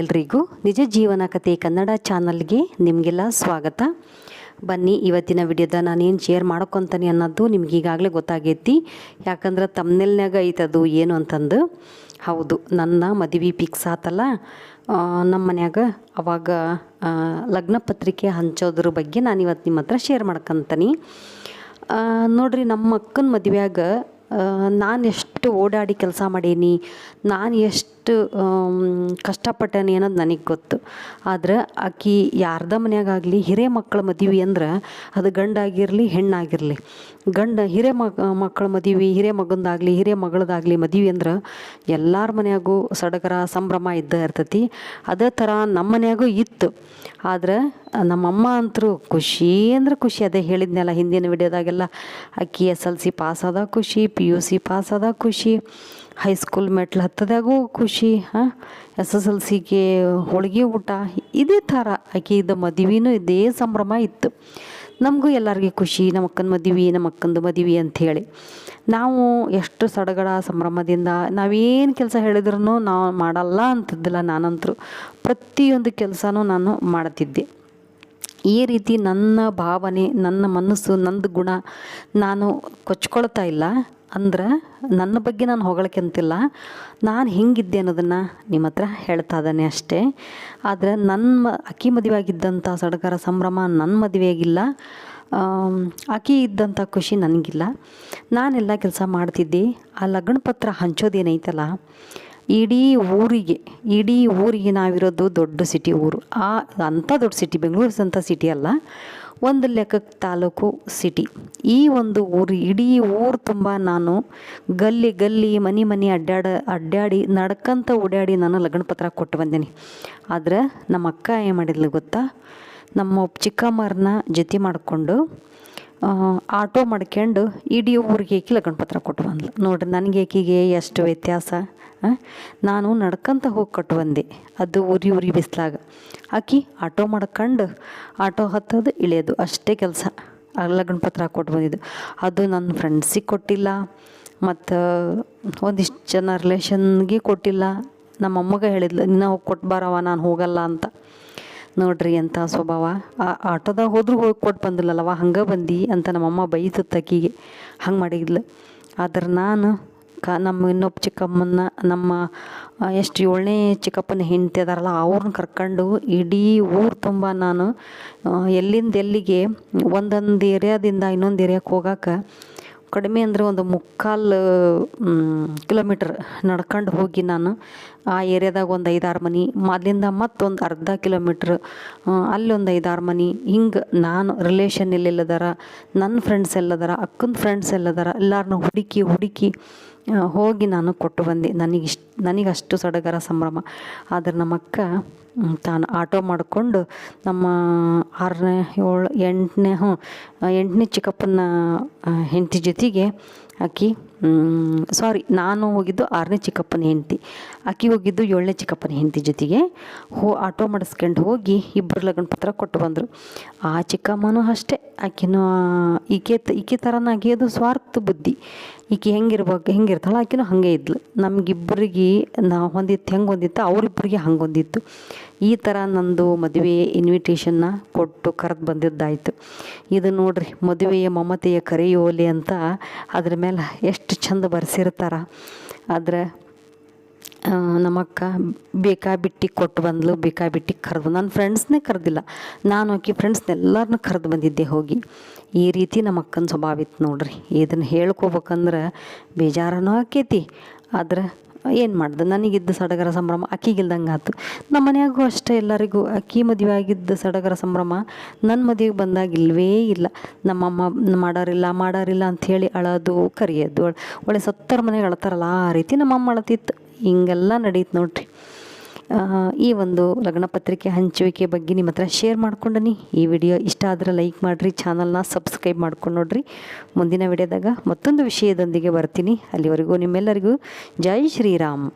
ಎಲ್ರಿಗೂ ನಿಜ ಜೀವನ ಕಥೆ ಕನ್ನಡ ಚಾನಲ್ಗೆ ನಿಮಗೆಲ್ಲ ಸ್ವಾಗತ. ಬನ್ನಿ, ಇವತ್ತಿನ ವಿಡಿಯೋದ ನಾನೇನು ಶೇರ್ ಮಾಡ್ಕೊತಾನೆ ಅನ್ನೋದು ನಿಮ್ಗೆ ಈಗಾಗಲೇ ಗೊತ್ತಾಗೈತಿ. ಯಾಕಂದ್ರೆ ತಮ್ಮನೆಲ್ನಾಗ ಐತದು ಏನು ಅಂತಂದು. ಹೌದು, ನನ್ನ ಮದುವೆ ಫಿಕ್ಸ್ ಆತಲ್ಲ ನಮ್ಮ ಮನ್ಯಾಗ, ಅವಾಗ ಲಗ್ನ ಪತ್ರಿಕೆ ಹಂಚೋದ್ರ ಬಗ್ಗೆ ನಾನು ಇವತ್ತು ನಿಮ್ಮ ಹತ್ರ ಶೇರ್ ಮಾಡ್ಕೊತೀನಿ. ನೋಡ್ರಿ, ನಮ್ಮ ಅಕ್ಕನ ಮದುವೆಯಾಗ ನಾನು ಎಷ್ಟು ಓಡಾಡಿ ಕೆಲಸ ಮಾಡೀನಿ, ನಾನು ಎಷ್ಟು ಕಷ್ಟಪಟ್ಟೇನಿ ಅನ್ನೋದು ನನಗೆ ಗೊತ್ತು. ಆದ್ರೆ ಆಕಿ ಯಾರ್ದ ಮನೆಯಾಗಲಿ ಹಿರೇ ಮಕ್ಕಳ ಮದುವೆ ಅಂದ್ರೆ ಅದು ಗಂಡಾಗಿರಲಿ ಹೆಣ್ಣಾಗಿರಲಿ, ಹಿರೇ ಮಕ್ಕಳ ಮದುವೆ, ಹಿರೇ ಮಗಂದಾಗಲಿ ಹಿರೇ ಮಗಳದಾಗಲಿ ಮದುವೆ ಅಂದ್ರೆ ಎಲ್ಲರ ಮನೆಯಾಗೂ ಸಡಗರ ಸಂಭ್ರಮ ಇರ್ತೈತಿ. ಅದೇ ಥರ ನಮ್ಮ ಮನೆಯಾಗೂ ಇತ್ತು. ಆದ್ರೆ ನಮ್ಮಮ್ಮ ಅಂತರೂ ಖುಷಿ ಅಂದ್ರೆ ಖುಷಿ. ಅದೇ ಹೇಳಿದ್ನಲ್ಲ ಹಿಂದಿನ ವಿಡಿಯೋದಾಗೆಲ್ಲ, ಆಕಿ SLC ಪಾಸ್ ಆದ ಖುಷಿ, PUC ಪಾಸ್ ಆದ ಖುಷಿ, ಹೈಸ್ಕೂಲ್ ಮೆಟ್ಲು ಹತ್ತದಾಗೂ ಖುಷಿ, SSLCಗೆ ಹೋಳಿಗೆ ಊಟ, ಇದೇ ಥರ ಆಕಿದ ಮದುವೆನೂ ಇದೇ ಸಂಭ್ರಮ ಇತ್ತು. ನಮಗೂ ಎಲ್ಲರಿಗೂ ಖುಷಿ, ನಮ್ಮ ಅಕ್ಕನ ಮದುವೆ, ನಮ್ಮ ಅಕ್ಕಂದು ಮದುವೆ ಅಂಥೇಳಿ ನಾವು ಎಷ್ಟು ಸಡಗರ ಸಂಭ್ರಮದಿಂದ ನಾವೇನು ಕೆಲಸ ಹೇಳಿದ್ರೂ ನಾವು ಮಾಡಲ್ಲ ಅಂತಿದ್ದಿಲ್ಲ. ನಾನಂತರೂ ಪ್ರತಿಯೊಂದು ಕೆಲಸನೂ ನಾನು ಮಾಡ್ತಿದ್ದೆ. ಈ ರೀತಿ ನನ್ನ ಭಾವನೆ, ನನ್ನ ಮನಸ್ಸು, ನಂದು ಗುಣ ನಾನು ಕೊಚ್ಕೊಳ್ತಾ ಇಲ್ಲ. ಅಂದ್ರೆ ನನ್ನ ಬಗ್ಗೆ ನಾನು ಹೊಗಳಕ್ಕೆಂತಿಲ್ಲ, ನಾನು ಹೆಂಗಿದ್ದೆ ಅನ್ನೋದನ್ನು ನಿಮ್ಮ ಹತ್ರ ಹೇಳ್ತಾ ಇದ್ದಾನೆ ಅಷ್ಟೇ. ಆದರೆ ಅಕ್ಕಿ ಮದುವೆ ಆಗಿದ್ದಂಥ ಸಡಗರ ಸಂಭ್ರಮ ನನ್ನ ಮದುವೆಯಾಗಿಲ್ಲ, ಆಕಿ ಇದ್ದಂಥ ಖುಷಿ ನನಗಿಲ್ಲ. ನಾನೆಲ್ಲ ಕೆಲಸ ಮಾಡ್ತಿದ್ದೆ. ಆ ಲಗ್ನ ಪತ್ರ ಹಂಚೋದೇನೈತಲ್ಲ, ಇಡೀ ಊರಿಗೆ ನಾವಿರೋದು ದೊಡ್ಡ ಸಿಟಿ ಊರು. ಅಂಥ ದೊಡ್ಡ ಸಿಟಿ, ಬೆಂಗಳೂರು ಅಂಥ ಸಿಟಿ ಅಲ್ಲ, ಒಂದು ಲೆಕ್ಕಕ್ಕೆ ತಾಲೂಕು ಸಿಟಿ. ಈ ಒಂದು ಊರು, ಇಡೀ ಊರು ತುಂಬ ನಾನು ಗಲ್ಲಿ ಮನೆ ಅಡ್ಡಾಡಿ ನಡ್ಕಂತ ಓಡಾಡಿ ನಾನು ಲಗ್ನ ಪತ್ರ ಕೊಟ್ಟು ಬಂದೇನಿ. ಆದರೆ ನಮ್ಮ ಅಕ್ಕ ಏನು ಮಾಡಿದ್ಲು ಗೊತ್ತಾ, ನಮ್ಮ ಚಿಕ್ಕಮ್ಮರನ್ನ ಜೊತೆ ಮಾಡಿಕೊಂಡು ಆಟೋ ಮಾಡ್ಕೊಂಡು ಇಡೀ ಊರಿಗೆ ಲಗ್ನ ಪತ್ರ ಕೊಟ್ಟು ಬಂದ್ಲು. ನೋಡ್ರಿ, ನನಗೆ ಆಕಿಗೆ ಎಷ್ಟು ವ್ಯತ್ಯಾಸ. ನಾನು ನಡ್ಕಂತ ಹೋಗಿ ಕೊಟ್ಟು ಬಂದೆ, ಅದು ಉರಿ ಬಿಸ್ಲಾಗ. ಆಕಿ ಆಟೋ ಮಾಡ್ಕೊಂಡು ಆಟೋ ಹತ್ತೋದು ಇಳಿಯೋದು ಅಷ್ಟೇ ಕೆಲಸ. ಲಗ್ನ ಪತ್ರ ಕೊಟ್ಟು ಬಂದಿದ್ದು ಅದು ನನ್ನ ಫ್ರೆಂಡ್ಸಿಗೆ ಕೊಟ್ಟಿಲ್ಲ, ಮತ್ತು ಒಂದಿಷ್ಟು ಜನ ರಿಲೇಷನ್ಗೆ ಕೊಟ್ಟಿಲ್ಲ. ನಮ್ಮ ಅಮ್ಮಗೆ ಹೇಳಿದ್ಲು, ನೀನು ಹೋಗಿ ಕೊಟ್ಟು ಬರವ, ನಾನು ಹೋಗಲ್ಲ ಅಂತ. ನೋಡ್ರಿ ಎಂಥ ಸ್ವಭಾವ. ಆ ಆಟೋದಾಗ ಹೋದ್ರೂ ಹೋಗಿ ಕೊಟ್ಟು ಬಂದಿಲ್ಲಲ್ಲವ, ಹಂಗೆ ಬಂದು ಅಂತ ನಮ್ಮಮ್ಮ ಬೈತತ್ತು ಆಕಿಗೆ, ಹಂಗೆ ಮಾಡಿದ್ಲು. ಆದ್ರೆ ನಾನು ನಮ್ಮ ಇನ್ನೊಬ್ಬ ಚಿಕ್ಕಮ್ಮನ, ನಮ್ಮ ಎಷ್ಟು 7ನೇ ಚಿಕ್ಕಪ್ಪನ ಹೆಂಡತಿ ಅದಾರಲ್ಲ, ಅವ್ರನ್ನ ಕರ್ಕೊಂಡು ಇಡೀ ಊರು ತುಂಬ ನಾನು ಎಲ್ಲಿಂದ ಎಲ್ಲಿಗೆ ಒಂದೊಂದು ಏರಿಯಾದಿಂದ ಇನ್ನೊಂದು ಏರಿಯಾಕ್ಕೆ ಹೋಗೋಕೆ ಕಡಿಮೆ ಅಂದರೆ ಒಂದು 3/4 ಕಿಲೋಮೀಟ್ರ್ ನಡ್ಕೊಂಡು ಹೋಗಿ ನಾನು ಆ ಏರಿಯಾದಾಗ ಒಂದು 5-6 ಮನೆ, ಅಲ್ಲಿಂದ ಮತ್ತೊಂದು ಅರ್ಧ ಕಿಲೋಮೀಟ್ರ್, ಅಲ್ಲೊಂದು 5-6 ಮನೆ, ಹಿಂಗೆ ನಾನು ರಿಲೇಷನ್ ಎಲ್ಲೆಲ್ಲದಾರ, ನನ್ನ ಫ್ರೆಂಡ್ಸ್ ಎಲ್ಲದಾರ, ಅಕ್ಕನ ಫ್ರೆಂಡ್ಸ್ ಎಲ್ಲದಾರ, ಎಲ್ಲರನ್ನ ಹುಡುಕಿ ಹೋಗಿ ನಾನು ಕೊಟ್ಟು ಬಂದೆ. ನನಗೆ ಅಷ್ಟು ಸಡಗರ ಸಂಭ್ರಮ. ಆದರೆ ನಮ್ಮ ಅಕ್ಕ ತಾನು ಆಟೋ ಮಾಡಿಕೊಂಡು ನಮ್ಮ 8ನೇ ಚಿಕ್ಕಪ್ಪನ ಹೆಂಡತಿ ಜೊತೆಗೆ ಆಕಿ ನಾನು ಹೋಗಿದ್ದು 6ನೇ ಚಿಕ್ಕಪ್ಪನ ಹೆಂಡತಿ, ಆಕಿ ಹೋಗಿದ್ದು 7ನೇ ಚಿಕ್ಕಪ್ಪನ ಹೆಂಡತಿ ಜೊತೆಗೆ ಆಟೋ ಮಾಡಿಸ್ಕೊಂಡು ಹೋಗಿ ಇಬ್ಬರು ಲಗ್ನ ಪತ್ರ ಕೊಟ್ಟು ಬಂದರು. ಆ ಚಿಕ್ಕಮ್ಮನೂ ಅಷ್ಟೇ, ಆಕಿನೂ ಈಕೆ ಥರನಾಗಿ ಅದು ಸ್ವಾರ್ಥ ಬುದ್ಧಿ. ಈಕೆ ಹೆಂಗಿರ್ತಾಳೆ ಆಕಿನೂ ಹಾಗೆ ಇದ್ಲು. ನಮಗಿಬ್ಬರಿಗೆ ಹೆಂಗೆ ಹೊಂದಿತ್ತು, ಅವರಿಬ್ಬರಿಗೆ ಹಂಗೆ ಹೊಂದಿತ್ತು. ಈ ಥರ ನಂದು ಮದುವೆ ಇನ್ವಿಟೇಷನ್ನ ಕೊಟ್ಟು ಕರೆದು ಬಂದಿದ್ದಾಯಿತು. ಇದು ನೋಡ್ರಿ, ಮದುವೆಯ ಮಮತೆಯ ಕರೆಯೋಲೆ ಅಂತ ಅದ್ರ ಮೇಲೆ ಎಷ್ಟು ಚಂದ ಬರ್ಸಿರ್ತಾರ. ಆದರೆ ನಮ್ಮಕ್ಕ ಬೇಕಾಬಿಟ್ಟಿ ಕೊಟ್ಟು ಬಂದ್ಲು, ಬೇಕಾಬಿಟ್ಟಿ ಕರೆದು. ನನ್ನ ಫ್ರೆಂಡ್ಸ್ನೇ ಕರೆದಿಲ್ಲ, ನಾನು ಆಕಿ ಫ್ರೆಂಡ್ಸ್ನೆಲ್ಲರನ್ನೂ ಕರೆದು ಬಂದಿದ್ದೆ ಹೋಗಿ. ಈ ರೀತಿ ನಮ್ಮ ಅಕ್ಕನ ಸ್ವಭಾವ ಇತ್ತು ನೋಡ್ರಿ. ಇದನ್ನು ಹೇಳ್ಕೊಬೇಕಂದ್ರೆ ಬೇಜಾರನೂ ಆಕೈತಿ. ಆದ್ರೆ ಏನು ಮಾಡ್ದೆ, ನನಗಿದ್ದ ಸಡಗರ ಸಂಭ್ರಮ ಆಕಿಗಿಲ್ದಂಗೆ ಆಯ್ತು. ನಮ್ಮ ಮನೆಯಾಗೂ ಅಷ್ಟೇ, ಎಲ್ಲರಿಗೂ ಅಕ್ಕಿ ಮದುವೆ ಆಗಿದ್ದ ಸಡಗರ ಸಂಭ್ರಮ ನನ್ನ ಮದುವೆಗೆ ಬಂದಾಗ ಇಲ್ಲವೇ ಇಲ್ಲ. ನಮ್ಮಮ್ಮ ಮಾಡೋರಿಲ್ಲ ಅಂಥೇಳಿ ಅಳೋದು ಕರಿಯೋದು, ಒಳ್ಳೆ 70 ಮನೆಗೆ ಅಳ್ತಾರಲ್ಲ ಆ ರೀತಿ ನಮ್ಮಮ್ಮ ಅಳತಿತ್ತು. ಹಿಂಗೆಲ್ಲ ನಡೀತು ನೋಡ್ರಿ. ಈ ಒಂದು ಲಗ್ನ ಪತ್ರಿಕೆ ಹಂಚುವಿಕೆ ಬಗ್ಗೆ ನಿಮ್ಮ ಹತ್ರ ಶೇರ್ ಮಾಡ್ಕೊಂಡನಿ. ಈ ವಿಡಿಯೋ ಇಷ್ಟ ಆದರೆ ಲೈಕ್ ಮಾಡಿರಿ, ಚಾನಲ್ನ ಸಬ್ಸ್ಕ್ರೈಬ್ ಮಾಡ್ಕೊಂಡು ನೋಡ್ರಿ. ಮುಂದಿನ ವಿಡಿಯೋದಾಗ ಮತ್ತೊಂದು ವಿಷಯದೊಂದಿಗೆ ಬರ್ತೀನಿ. ಅಲ್ಲಿವರೆಗೂ ನಿಮ್ಮೆಲ್ಲರಿಗೂ ಜೈ ಶ್ರೀರಾಮ್.